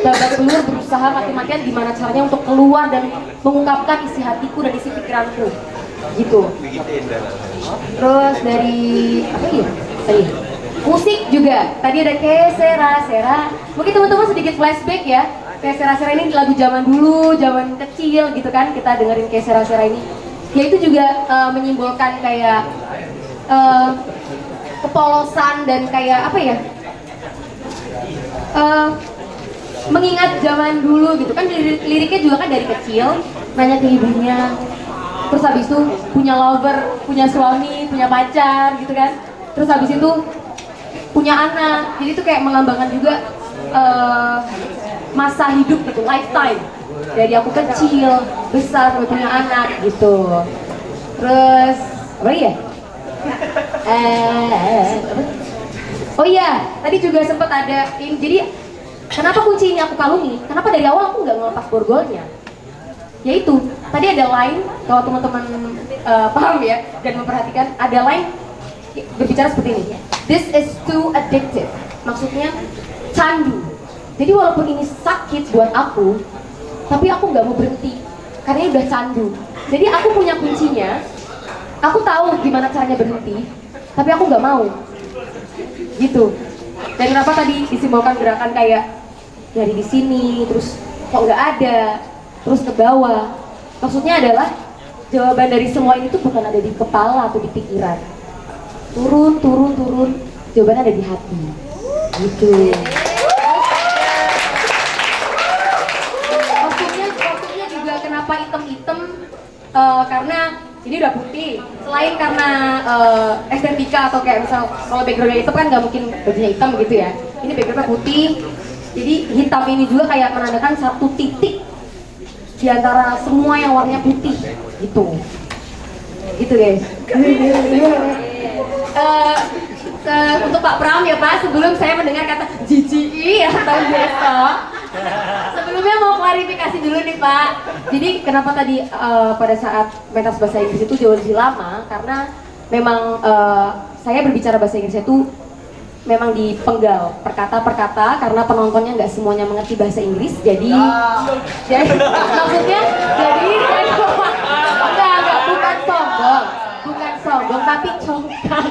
Speaker 7: babak belur berusaha mati-matian gimana caranya untuk keluar dan mengungkapkan isi hatiku dan isi pikiranku gitu. Terus dari apa ya? Tadi musik juga. Tadi ada Kesera-sera. Mungkin teman-teman sedikit flashback ya. Kesera-sera ini lagu zaman dulu, zaman kecil gitu kan, kita dengerin Kesera-sera ini. Ya itu juga menyimbolkan kayak kepolosan dan kayak apa ya, mengingat zaman dulu gitu kan. Liriknya juga kan dari kecil, nanya ke ibunya, terus habis itu punya lover, punya suami, punya pacar gitu kan, terus habis itu punya anak. Jadi itu kayak melambangkan juga masa hidup gitu, lifetime, dari aku kecil, besar, sampai punya anak gitu. Terus apa ya? Oh iya, tadi juga sempat ada ini. Jadi kenapa kunci ini aku kalungi? Kenapa dari awal aku nggak ngelepas borgolnya? Yaitu tadi ada line, kalau teman-teman paham ya dan memperhatikan, ada line berbicara seperti ini. This is too addictive. Maksudnya candu. Jadi walaupun ini sakit buat aku, tapi aku nggak mau berhenti karena ini udah candu. Jadi aku punya kuncinya, aku tahu gimana caranya berhenti, tapi aku nggak mau gitu. Dan kenapa tadi disimbolkan gerakan kayak dari di sini terus kok nggak ada, terus ke bawah? Maksudnya adalah jawaban dari semua ini tuh bukan ada di kepala atau di pikiran, turun, jawabannya ada di hati gitu. karena ini udah putih. Selain karena estetika atau kayak misal kalau backgroundnya hitam kan nggak mungkin bajunya hitam gitu ya. Ini backgroundnya putih. Jadi hitam ini juga kayak menandakan satu titik di antara semua yang warnanya putih gitu. Gitu guys. Untuk Pak Pram ya Pak, sebelum saya mendengar kata GGI atau besok, sebelumnya mau klarifikasi dulu nih Pak. Jadi kenapa tadi pada saat pentas bahasa Inggris itu jauh lebih lama, karena memang saya berbicara bahasa Inggris itu memang dipenggal per kata karena penontonnya nggak semuanya mengerti bahasa Inggris, jadi maksudnya jadi enggak bukan sombong tapi congkak.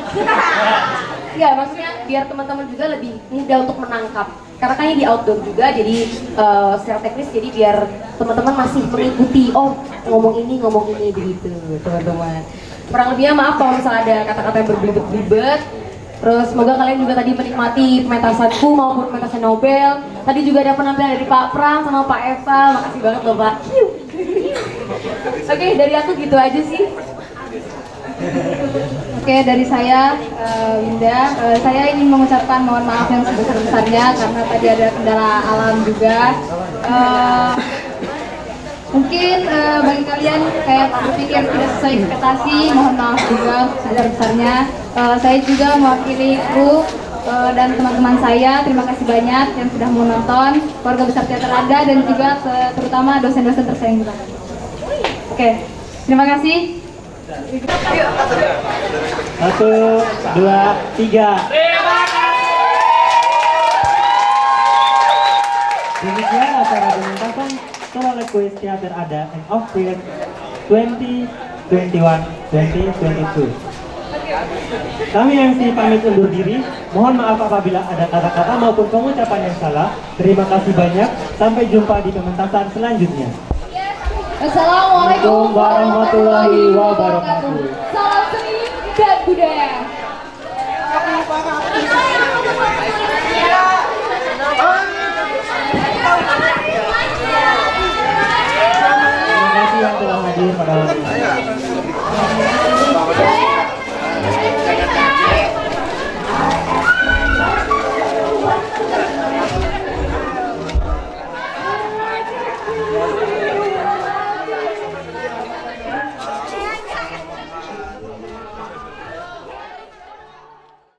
Speaker 7: Ya maksudnya biar teman-teman juga lebih mudah untuk menangkap, karena kan ini di outdoor juga, jadi secara teknis jadi biar teman-teman masih mengikuti, oh ngomong ini begitu teman-teman. Kurang lebihnya maaf kalau misalnya ada kata-kata yang berbelibet. Terus semoga kalian juga tadi menikmati pementasanku maupun pementasan Nobel. Tadi juga ada penampilan dari Pak Pram sama Pak Eva. Makasih banget loh Pak. Oke, dari aku gitu aja sih.
Speaker 2: Oke, dari saya, Winda, saya ingin mengucapkan mohon maaf yang sebesar-besarnya karena tadi ada kendala alam juga. Mungkin bagi kalian kayak berpikir tidak sesuai ekspektasi, mohon maaf juga sebesar-besarnya. Saya juga mewakili kru dan teman-teman saya, terima kasih banyak yang sudah menonton, keluarga besar Teater Ada dan juga terutama dosen-dosen tersayang kita. Oke, terima kasih.
Speaker 5: 1, 2, 3. Demikian acara pementasan Solo Quiz Teater Ada and Off Period 2021-2022. Kami MC pamit undur diri. Mohon maaf apabila ada kata-kata maupun pengucapan yang salah. Terima kasih banyak. Sampai jumpa di pementasan selanjutnya.
Speaker 2: Assalamualaikum
Speaker 5: warahmatullahi wabarakatuh.
Speaker 2: Salam seni dan budaya.
Speaker 5: Terima kasih yang telah hadir pada hari ini.